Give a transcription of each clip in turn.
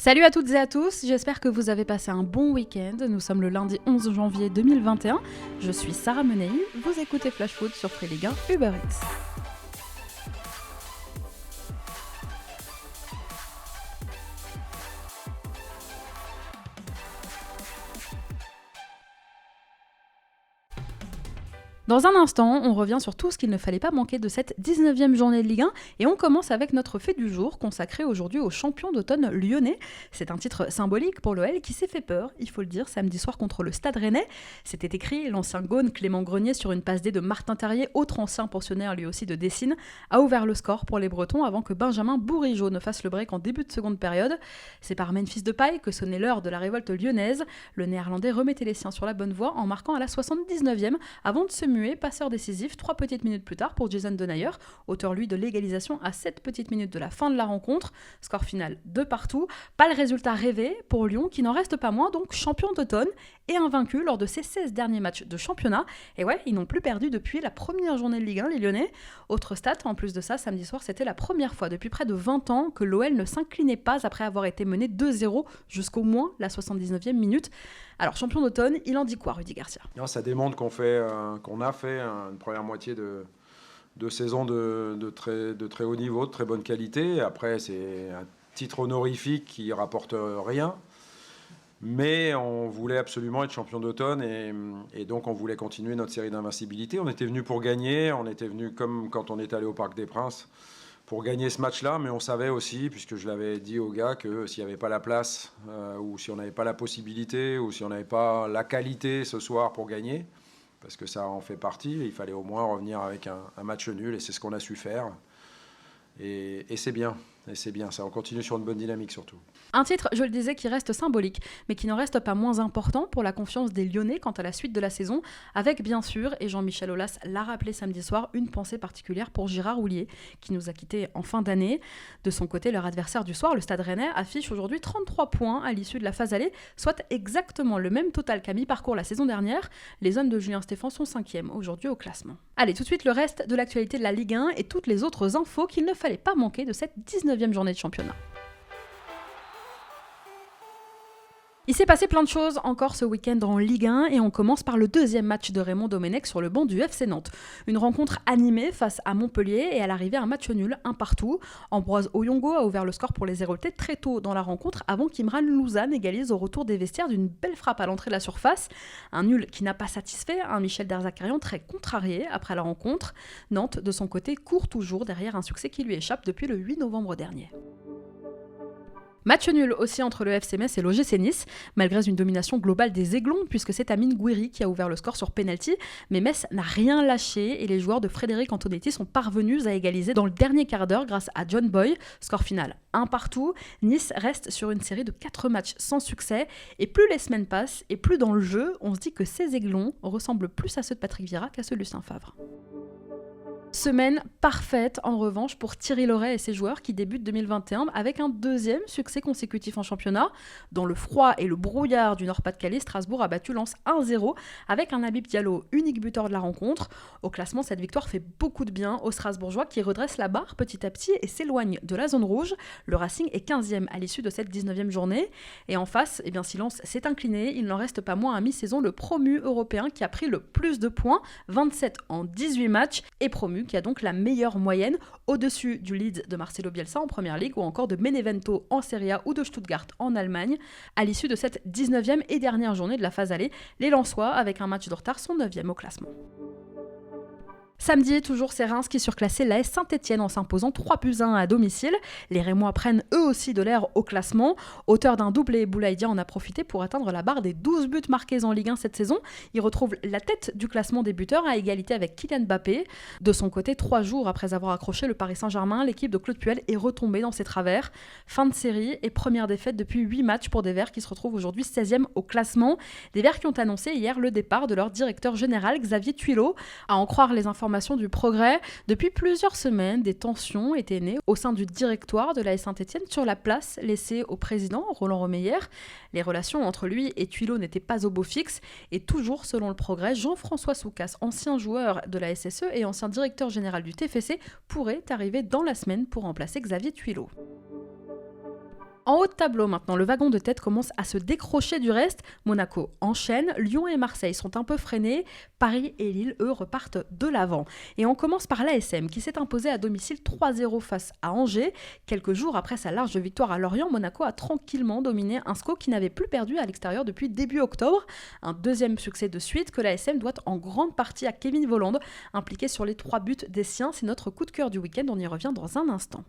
Salut à toutes et à tous, j'espère que vous avez passé un bon week-end. Nous sommes le lundi 11 janvier 2021. Je suis Sarah Menei, vous écoutez Flash Foot sur Free Ligue 1 Uber Eats. Dans un instant, on revient sur tout ce qu'il ne fallait pas manquer de cette 19e journée de Ligue 1 et on commence avec notre fait du jour consacré aujourd'hui au champion d'automne lyonnais. C'est un titre symbolique pour l'OL qui s'est fait peur, il faut le dire, samedi soir contre le Stade Rennais. C'était écrit, l'ancien Gaune Clément Grenier sur une passe D de Martin Terrier, autre ancien pensionnaire lui aussi de Dessine, a ouvert le score pour les Bretons avant que Benjamin Bourigeaud ne fasse le break en début de seconde période. C'est par Memphis Depay que sonnait l'heure de la révolte lyonnaise. Le néerlandais remettait les siens sur la bonne voie en marquant à la 79e avant de se muer passeur décisif 3 petites minutes plus tard pour Jason Denayer, auteur lui de l'égalisation à 7 petites minutes de la fin de la rencontre. Score final 2-2. Pas le résultat rêvé pour Lyon qui n'en reste pas moins donc champion d'automne et invaincu lors de ses 16 derniers matchs de championnat. Et ouais, ils n'ont plus perdu depuis la première journée de Ligue 1, les Lyonnais. Autre stat, en plus de ça, samedi soir, c'était la première fois depuis près de 20 ans que l'OL ne s'inclinait pas après avoir été mené 2-0 jusqu'au moins la 79e minute. Alors, champion d'automne, il en dit quoi, Rudy Garcia ? Non, ça démontre qu'on a fait une première moitié de saison de très haut niveau, de très bonne qualité. Après, c'est un titre honorifique qui rapporte rien. Mais on voulait absolument être champion d'automne et donc on voulait continuer notre série d'invincibilité. On était venu pour gagner, on était venu comme quand on est allé au Parc des Princes pour gagner ce match-là, mais on savait aussi, puisque je l'avais dit aux gars, que s'il n'y avait pas la place, ou si on n'avait pas la possibilité, ou si on n'avait pas la qualité ce soir pour gagner, parce que ça en fait partie, il fallait au moins revenir avec un match nul, et c'est ce qu'on a su faire. Et c'est bien. Et c'est bien, ça, on continue sur une bonne dynamique surtout. Un titre, je le disais, qui reste symbolique, mais qui n'en reste pas moins important pour la confiance des Lyonnais quant à la suite de la saison, avec bien sûr, et Jean-Michel Aulas l'a rappelé samedi soir, une pensée particulière pour Gérard Houllier, qui nous a quittés en fin d'année. De son côté, leur adversaire du soir, le Stade Rennais, affiche aujourd'hui 33 points à l'issue de la phase allée, soit exactement le même total qu'à mi-parcours la saison dernière. Les hommes de Julien Stéphan sont 5e aujourd'hui au classement. Allez, tout de suite le reste de l'actualité de la Ligue 1 et toutes les autres infos qu'il ne fallait pas manquer de cette 19e journée de championnat. Il s'est passé plein de choses encore ce week-end en Ligue 1 et on commence par le deuxième match de Raymond Domenech sur le banc du FC Nantes. Une rencontre animée face à Montpellier et à l'arrivée un match nul, un partout. Ambroise Oyongo a ouvert le score pour les Héroltais très tôt dans la rencontre avant qu'Imran Louzane égalise au retour des vestiaires d'une belle frappe à l'entrée de la surface. Un nul qui n'a pas satisfait un Michel Derzakarian très contrarié après la rencontre. Nantes, de son côté, court toujours derrière un succès qui lui échappe depuis le 8 novembre dernier. Match nul aussi entre le FC Metz et l'OGC Nice, malgré une domination globale des Aiglons, puisque c'est Amine Gouiri qui a ouvert le score sur penalty, mais Metz n'a rien lâché et les joueurs de Frédéric Antonetti sont parvenus à égaliser dans le dernier quart d'heure grâce à John Boy. Score final 1-1. Nice reste sur une série de 4 matchs sans succès, et plus les semaines passent, et plus dans le jeu, on se dit que ces Aiglons ressemblent plus à ceux de Patrick Vieira qu'à ceux de Lucien Favre. Semaine parfaite en revanche pour Thierry Loret et ses joueurs qui débutent 2021 avec un deuxième succès consécutif en championnat. Dans le froid et le brouillard du Nord-Pas-de-Calais, Strasbourg a battu Lens 1-0 avec un Habib Diallo, unique buteur de la rencontre. Au classement, cette victoire fait beaucoup de bien aux Strasbourgeois qui redressent la barre petit à petit et s'éloignent de la zone rouge. Le Racing est 15e à l'issue de cette 19e journée. Et en face, si Lens s'est incliné, il n'en reste pas moins à mi-saison le promu européen qui a pris le plus de points, 27 en 18 matchs, et promu qui a donc la meilleure moyenne au-dessus du Leeds de Marcelo Bielsa en Première Ligue ou encore de Benevento en Serie A ou de Stuttgart en Allemagne. À l'issue de cette 19e et dernière journée de la phase allée, les Lensois, avec un match de retard, sont 9e au classement. Samedi, toujours c'est Reims qui surclassait l'AS Saint-Etienne en s'imposant 3-1 à domicile. Les Rémois prennent eux aussi de l'air au classement. Auteur d'un doublé, Boulaïdia en a profité pour atteindre la barre des 12 buts marqués en Ligue 1 cette saison. Il retrouve la tête du classement des buteurs à égalité avec Kylian Mbappé. De son côté, 3 jours après avoir accroché le Paris Saint-Germain, l'équipe de Claude Puel est retombée dans ses travers. Fin de série et première défaite depuis 8 matchs pour des Verts qui se retrouvent aujourd'hui 16e au classement. Des Verts qui ont annoncé hier le départ de leur directeur général Xavier Tuilot. À en croire les informations du Progrès, depuis plusieurs semaines, des tensions étaient nées au sein du directoire de l'AS Saint-Etienne sur la place laissée au président Roland Romeyer. Les relations entre lui et Tuilot n'étaient pas au beau fixe et toujours selon le Progrès, Jean-François Soucas, ancien joueur de la SSE et ancien directeur général du TFC, pourrait arriver dans la semaine pour remplacer Xavier Tuilot. En haut de tableau maintenant, le wagon de tête commence à se décrocher du reste. Monaco enchaîne, Lyon et Marseille sont un peu freinés, Paris et Lille, eux, repartent de l'avant. Et on commence par l'ASM qui s'est imposé à domicile 3-0 face à Angers. Quelques jours après sa large victoire à Lorient, Monaco a tranquillement dominé un SCO qui n'avait plus perdu à l'extérieur depuis début octobre. Un deuxième succès de suite que l'ASM doit en grande partie à Kevin Volland, impliqué sur les 3 buts des siens. C'est notre coup de cœur du week-end, on y revient dans un instant.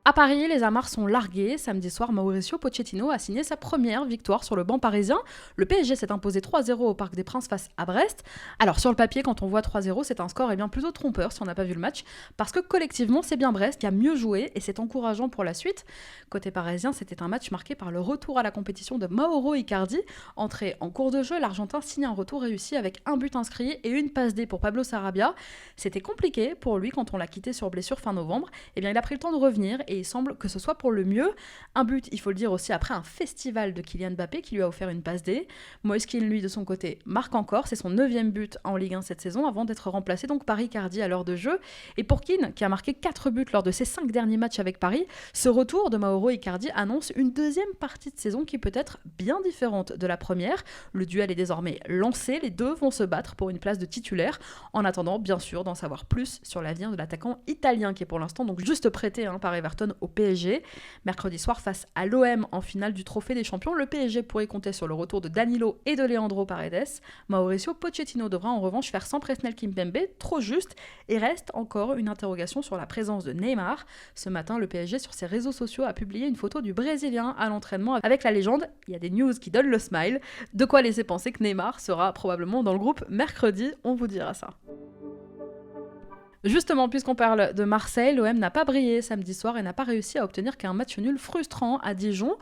À Paris, les amarres sont larguées. Samedi soir, Mauricio Pochettino a signé sa première victoire sur le banc parisien. Le PSG s'est imposé 3-0 au Parc des Princes face à Brest. Alors sur le papier, quand on voit 3-0, c'est un score bien plutôt trompeur si on n'a pas vu le match, parce que collectivement, c'est bien Brest qui a mieux joué et c'est encourageant pour la suite. Côté parisien, c'était un match marqué par le retour à la compétition de Mauro Icardi. Entré en cours de jeu, l'Argentin signe un retour réussi avec un but inscrit et une passe D pour Pablo Sarabia. C'était compliqué pour lui quand on l'a quitté sur blessure fin novembre. Eh bien, il a pris le temps de revenir et il semble que ce soit pour le mieux. Un but, il faut le dire aussi, après un festival de Kylian Mbappé qui lui a offert une passe D. Moïse Kean, lui, de son côté, marque encore. C'est son 9e but en Ligue 1 cette saison avant d'être remplacé donc par Icardi à l'heure de jeu. Et pour Kean, qui a marqué 4 buts lors de ses 5 derniers matchs avec Paris, ce retour de Mauro Icardi annonce une deuxième partie de saison qui peut être bien différente de la première. Le duel est désormais lancé. Les deux vont se battre pour une place de titulaire. En attendant, bien sûr, d'en savoir plus sur l'avenir de l'attaquant italien qui est pour l'instant donc juste prêté par Everton au PSG. Mercredi soir, face à l'OM en finale du Trophée des Champions, le PSG pourrait compter sur le retour de Danilo et de Leandro Paredes. Mauricio Pochettino devra en revanche faire sans Presnel Kimpembe, trop juste, et reste encore une interrogation sur la présence de Neymar. Ce matin, le PSG sur ses réseaux sociaux a publié une photo du Brésilien à l'entraînement avec la légende. Il y a des news qui donnent le smile, de quoi laisser penser que Neymar sera probablement dans le groupe mercredi, on vous dira ça. Justement, puisqu'on parle de Marseille, l'OM n'a pas brillé samedi soir et n'a pas réussi à obtenir qu'un match nul frustrant à Dijon.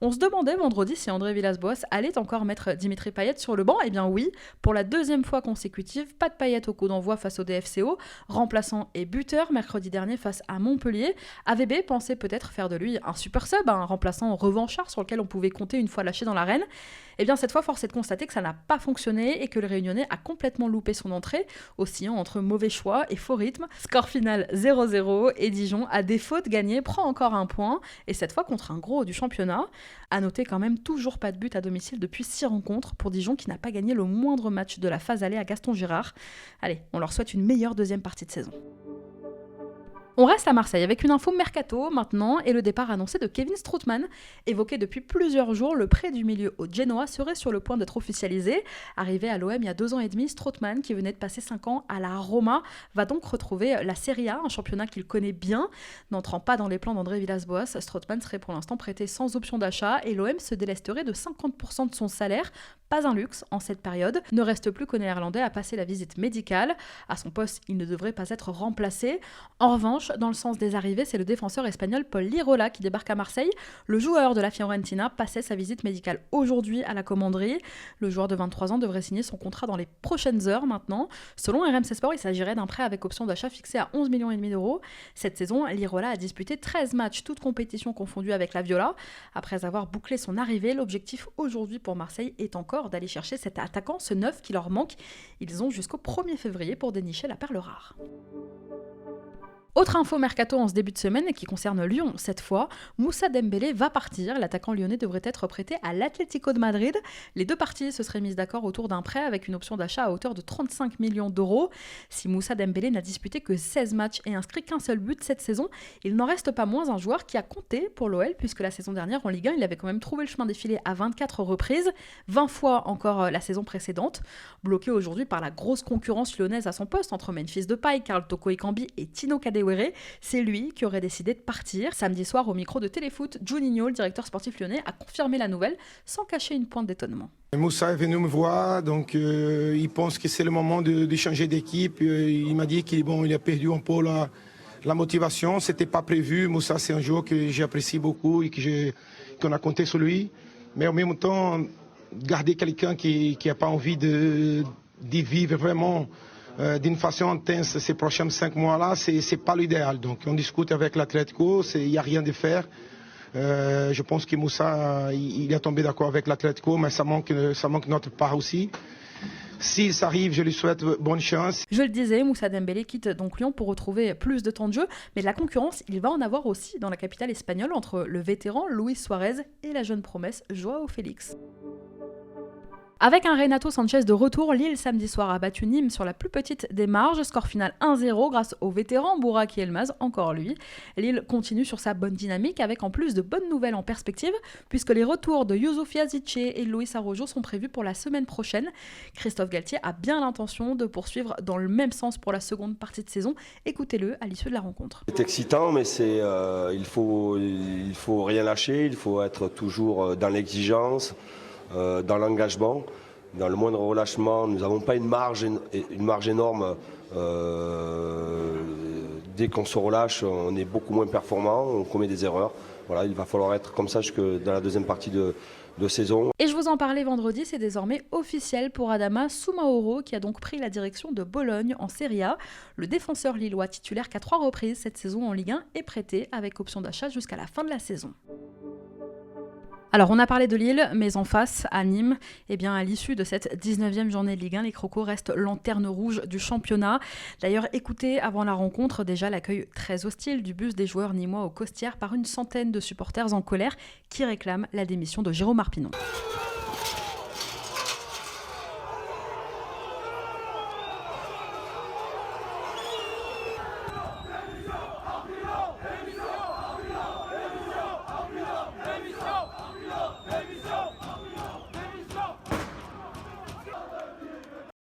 On se demandait vendredi si André Villas-Boas allait encore mettre Dimitri Payet sur le banc. Eh bien oui, pour la 2e fois consécutive, pas de Payet au coup d'envoi face au DFCO, remplaçant et buteur mercredi dernier face à Montpellier. AVB pensait peut-être faire de lui un super sub, un remplaçant revanchard sur lequel on pouvait compter une fois lâché dans l'arène. Eh bien cette fois, force est de constater que ça n'a pas fonctionné et que le Réunionnais a complètement loupé son entrée, oscillant entre mauvais choix et faux rythme. Score final 0-0 et Dijon, à défaut de gagner, prend encore un point, et cette fois contre un gros du championnat. À noter quand même toujours pas de but à domicile depuis 6 rencontres pour Dijon qui n'a pas gagné le moindre match de la phase aller à Gaston Girard. Allez, on leur souhaite une meilleure deuxième partie de saison. On reste à Marseille avec une info mercato maintenant et le départ annoncé de Kevin Strootman. Évoqué depuis plusieurs jours, le prêt du milieu au Genoa serait sur le point d'être officialisé. Arrivé à l'OM il y a 2 ans et demi, Strootman, qui venait de passer 5 ans à la Roma, va donc retrouver la Serie A, un championnat qu'il connaît bien. N'entrant pas dans les plans d'André Villas-Boas, Strootman serait pour l'instant prêté sans option d'achat et l'OM se délesterait de 50% de son salaire. Pas un luxe en cette période. Ne reste plus qu'au Néerlandais à passer la visite médicale. À son poste, il ne devrait pas être remplacé. En revanche, dans le sens des arrivées, c'est le défenseur espagnol Paul Lirola qui débarque à Marseille. Le joueur de la Fiorentina passait sa visite médicale aujourd'hui à la commanderie. Le joueur de 23 ans devrait signer son contrat dans les prochaines heures maintenant. Selon RMC Sport, il s'agirait d'un prêt avec option d'achat fixé à 11,5 millions d'euros. Cette saison, Lirola a disputé 13 matchs, toutes compétitions confondues avec la Viola. Après avoir bouclé son arrivée, l'objectif aujourd'hui pour Marseille est encore d'aller chercher cet attaquant, ce neuf qui leur manque. Ils ont jusqu'au 1er février pour dénicher la perle rare. Autre info mercato en ce début de semaine qui concerne Lyon cette fois, Moussa Dembélé va partir. L'attaquant lyonnais devrait être prêté à l'Atlético de Madrid. Les deux parties se seraient mises d'accord autour d'un prêt avec une option d'achat à hauteur de 35 millions d'euros. Si Moussa Dembélé n'a disputé que 16 matchs et inscrit qu'un seul but cette saison, il n'en reste pas moins un joueur qui a compté pour l'OL puisque la saison dernière en Ligue 1, il avait quand même trouvé le chemin défilé à 24 reprises, 20 fois encore la saison précédente. Bloqué aujourd'hui par la grosse concurrence lyonnaise à son poste entre Memphis Depay, Karl Toko Ekambi et Tino Kadewere, c'est lui qui aurait décidé de partir. Samedi soir, au micro de Téléfoot, Juninho, le directeur sportif lyonnais, a confirmé la nouvelle sans cacher une pointe d'étonnement. Moussa est venu me voir, donc il pense que c'est le moment de changer d'équipe. Il m'a dit qu'il a perdu un peu la motivation. Ce n'était pas prévu. Moussa, c'est un joueur que j'apprécie beaucoup et qu'on a compté sur lui. Mais en même temps, garder quelqu'un qui n'a pas envie d'y vivre vraiment d'une façon intense ces prochains 5 mois-là, c'est pas l'idéal. Donc on discute avec l'Atlético, il n'y a rien de faire. Je pense que Moussa, il est tombé d'accord avec l'Atlético, mais ça manque notre part aussi. Si ça arrive, je lui souhaite bonne chance. Je le disais, Moussa Dembélé quitte donc Lyon pour retrouver plus de temps de jeu, mais de la concurrence, il va en avoir aussi dans la capitale espagnole entre le vétéran Luis Suarez et la jeune promesse Joao Félix. Avec un Renato Sanchez de retour, Lille samedi soir a battu Nîmes sur la plus petite des marges, score final 1-0 grâce au vétéran Bouraki Elmaz, encore lui. Lille continue sur sa bonne dynamique avec en plus de bonnes nouvelles en perspective, puisque les retours de Youssouf Yazice et Luis Araujo sont prévus pour la semaine prochaine. Christophe Galtier a bien l'intention de poursuivre dans le même sens pour la seconde partie de saison. Écoutez-le à l'issue de la rencontre. C'est excitant, mais il faut rien lâcher, il faut être toujours dans l'exigence. Dans l'engagement, dans le moindre relâchement, nous n'avons pas une marge énorme. Dès qu'on se relâche, on est beaucoup moins performant, on commet des erreurs. Voilà, il va falloir être comme ça jusque dans la deuxième partie de saison. Et je vous en parlais vendredi, c'est désormais officiel pour Adama Soumaoro qui a donc pris la direction de Bologne en Serie A. Le défenseur lillois titulaire qu'à 3 reprises cette saison en Ligue 1 est prêté avec option d'achat jusqu'à la fin de la saison. Alors, on a parlé de Lille, mais en face, à Nîmes, à l'issue de cette 19e journée de Ligue 1, les Crocos restent lanterne rouge du championnat. D'ailleurs, écoutez avant la rencontre déjà l'accueil très hostile du bus des joueurs nîmois au Costières par une centaine de supporters en colère qui réclament la démission de Jérôme Arpinon.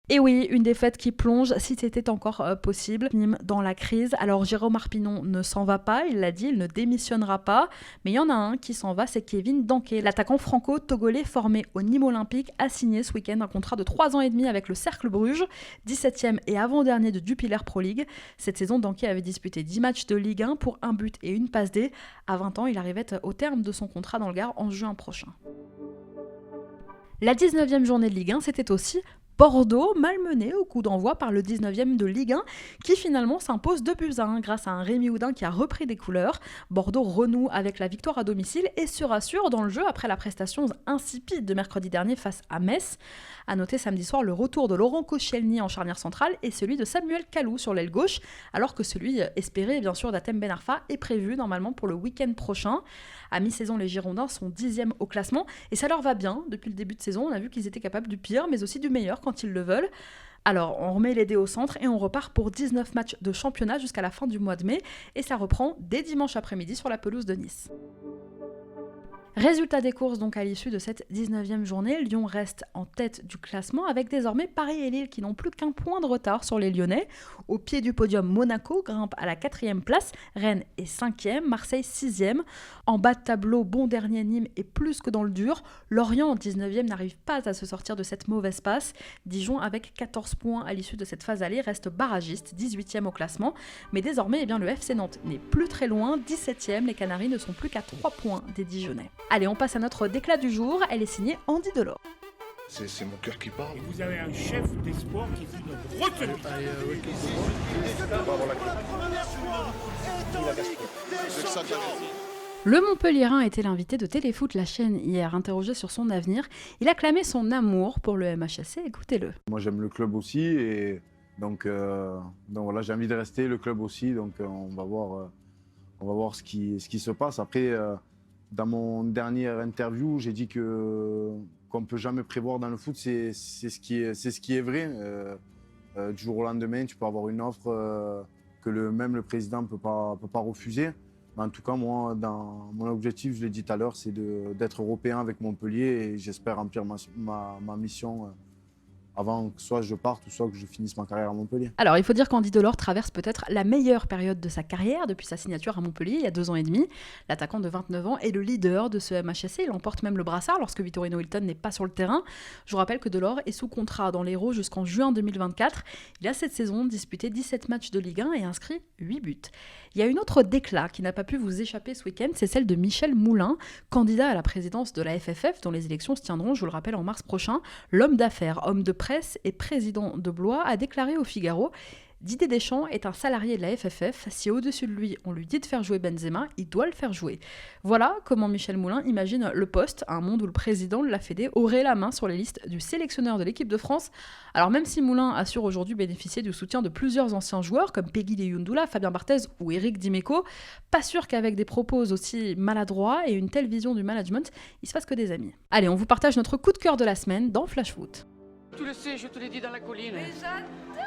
Et oui, une défaite qui plonge, si c'était encore possible, Nîmes dans la crise. Alors Jérôme Arpinon ne s'en va pas, il l'a dit, il ne démissionnera pas. Mais il y en a un qui s'en va, c'est Kevin Danké. L'attaquant franco-togolais formé au Nîmes Olympique a signé ce week-end un contrat de 3 ans et demi avec le Cercle Bruges, 17e et avant-dernier de Jupiler Pro League. Cette saison, Danké avait disputé 10 matchs de Ligue 1 pour un but et une passe D. À 20 ans, il arrivait au terme de son contrat dans le Gard en juin prochain. La 19e journée de Ligue 1, c'était aussi Bordeaux, malmené au coup d'envoi par le 19e de Ligue 1, qui finalement s'impose 2-1 grâce à un Rémi Houdin qui a repris des couleurs. Bordeaux renoue avec la victoire à domicile et se rassure dans le jeu après la prestation insipide de mercredi dernier face à Metz. A noter samedi soir le retour de Laurent Koscielny en charnière centrale et celui de Samuel Kalou sur l'aile gauche, alors que celui espéré bien sûr d'Hatem Ben Arfa est prévu normalement pour le week-end prochain. À mi-saison, les Girondins sont 10e au classement et ça leur va bien. Depuis le début de saison, on a vu qu'ils étaient capables du pire mais aussi du meilleur quand ils le veulent. Alors, on remet les dés au centre et on repart pour 19 matchs de championnat jusqu'à la fin du mois de mai et ça reprend dès dimanche après-midi sur la pelouse de Nice. Résultat des courses donc à l'issue de cette 19e journée, Lyon reste en tête du classement avec désormais Paris et Lille qui n'ont plus qu'un point de retard sur les Lyonnais. Au pied du podium, Monaco grimpe à la 4e place, Rennes est 5e, Marseille 6e. En bas de tableau, bon dernier Nîmes est plus que dans le dur. Lorient, 19e, n'arrive pas à se sortir de cette mauvaise passe. Dijon, avec 14 points à l'issue de cette phase allée, reste barragiste, 18e au classement. Mais désormais, le FC Nantes n'est plus très loin, 17e, les Canaries ne sont plus qu'à 3 points des Dijonnais. Allez, on passe à notre déclat du jour, elle est signée Andy Delors. C'est mon cœur qui parle. Et vous avez un chef d'espoir qui est une retenue. Le Montpellierin était l'invité de Téléfoot, la chaîne, hier, interrogé sur son avenir. Il a clamé son amour pour le MHSC, écoutez-le. Moi j'aime le club aussi et donc voilà, j'ai envie de rester, le club aussi, donc on va voir ce qui se passe. Après, dans mon dernière interview, j'ai dit qu'on ne peut jamais prévoir dans le foot, c'est ce qui est vrai. Du jour au lendemain, tu peux avoir une offre que même le président ne peut pas refuser. Mais en tout cas, moi, dans mon objectif, je l'ai dit tout à l'heure, c'est d'être européen avec Montpellier et j'espère remplir ma mission avant que soit je parte ou soit que je finisse ma carrière à Montpellier. Alors, il faut dire qu'Andy Delors traverse peut-être la meilleure période de sa carrière depuis sa signature à Montpellier il y a 2 ans et demi. L'attaquant de 29 ans est le leader de ce MHSC. Il emporte même le brassard lorsque Vittorino Hilton n'est pas sur le terrain. Je vous rappelle que Delors est sous contrat dans l'Hérault jusqu'en juin 2024. Il a cette saison disputé 17 matchs de Ligue 1 et inscrit 8 buts. Il y a une autre déclat qui n'a pas pu vous échapper ce week-end, c'est celle de Michel Moulin, candidat à la présidence de la FFF, dont les élections se tiendront, je vous le rappelle, en mars prochain. L'homme d'affaires, homme de presse et président de Blois a déclaré au Figaro Didier Deschamps est un salarié de la FFF, si au-dessus de lui on lui dit de faire jouer Benzema, il doit le faire jouer. Voilà comment Michel Moulin imagine le poste, un monde où le président de la Fédé aurait la main sur les listes du sélectionneur de l'équipe de France. Alors même si Moulin assure aujourd'hui bénéficier du soutien de plusieurs anciens joueurs comme Peggy Leyundoula, Fabien Barthez ou Eric Dimeco, pas sûr qu'avec des propos aussi maladroits et une telle vision du management, il se fasse que des amis. Allez, on vous partage notre coup de cœur de la semaine dans Flash Foot. Tu le sais, je te l'ai dit dans la colline.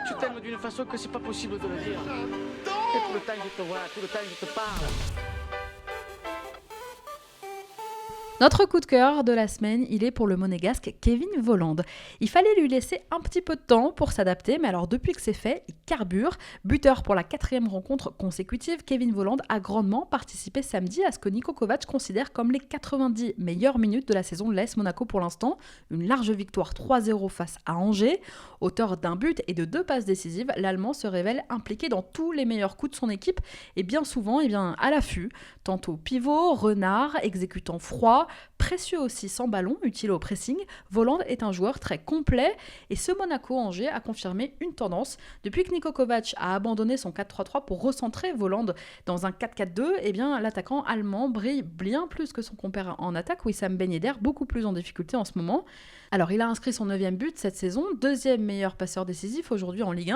Je t'aime d'une façon que c'est pas possible de le dire. Et tout le temps je te vois, tout le temps je te parle. Notre coup de cœur de la semaine, il est pour le monégasque Kevin Volland. Il fallait lui laisser un petit peu de temps pour s'adapter, mais alors depuis que c'est fait, il carbure. Buteur pour la 4e rencontre consécutive, Kevin Volland a grandement participé samedi à ce que Niko Kovac considère comme les 90 meilleures minutes de la saison de l'AS Monaco pour l'instant. Une large victoire 3-0 face à Angers. Auteur d'un but et de 2 passes décisives, l'Allemand se révèle impliqué dans tous les meilleurs coups de son équipe et bien souvent à l'affût. Tantôt pivot, renard, exécutant froid, précieux aussi sans ballon, utile au pressing, Volland est un joueur très complet et ce Monaco-Angers a confirmé une tendance. Depuis que Niko Kovac a abandonné son 4-3-3 pour recentrer Volland dans un 4-4-2, l'attaquant allemand brille bien plus que son compère en attaque, Wissam Ben Yedder, beaucoup plus en difficulté en ce moment. Alors il a inscrit son 9e but cette saison, 2e meilleur passeur décisif aujourd'hui en Ligue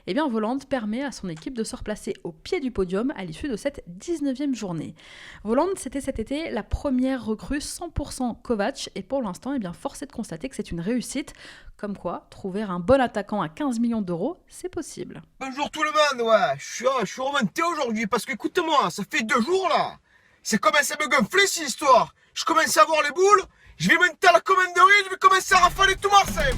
1. Volland permet à son équipe de se replacer au pied du podium à l'issue de cette 19e journée. Volland, c'était cet été la première recrue 100% Kovac et pour l'instant, force est de constater que c'est une réussite. Comme quoi, trouver un bon attaquant à 15 millions d'euros, c'est possible. Bonjour tout le monde, ouais, je suis remonté aujourd'hui parce que écoute-moi, ça fait 2 jours là. C'est commencé à me gonfler cette histoire. Je commence à avoir les boules. Je vais monter à la commanderie, je vais commencer à rafaler tout Marseille.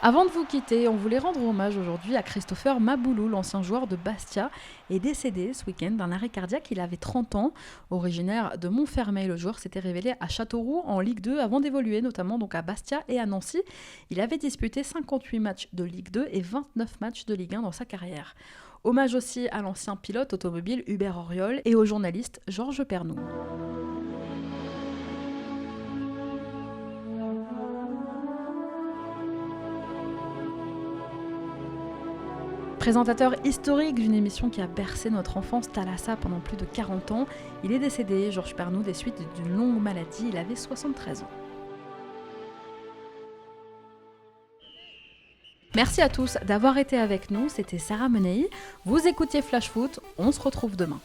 Avant de vous quitter, on voulait rendre hommage aujourd'hui à Christopher Maboulou, l'ancien joueur de Bastia, est décédé ce week-end d'un arrêt cardiaque. Il avait 30 ans. Originaire de Montfermeil, le joueur s'était révélé à Châteauroux en Ligue 2 avant d'évoluer notamment à Bastia et à Nancy. Il avait disputé 58 matchs de Ligue 2 et 29 matchs de Ligue 1 dans sa carrière. Hommage aussi à l'ancien pilote automobile Hubert Auriol et au journaliste Georges Pernou. Présentateur historique d'une émission qui a bercé notre enfance, Thalassa, pendant plus de 40 ans, il est décédé, Georges Pernou, des suites d'une longue maladie. Il avait 73 ans. Merci à tous d'avoir été avec nous, c'était Sarah Menei. Vous écoutiez Flash Foot, on se retrouve demain.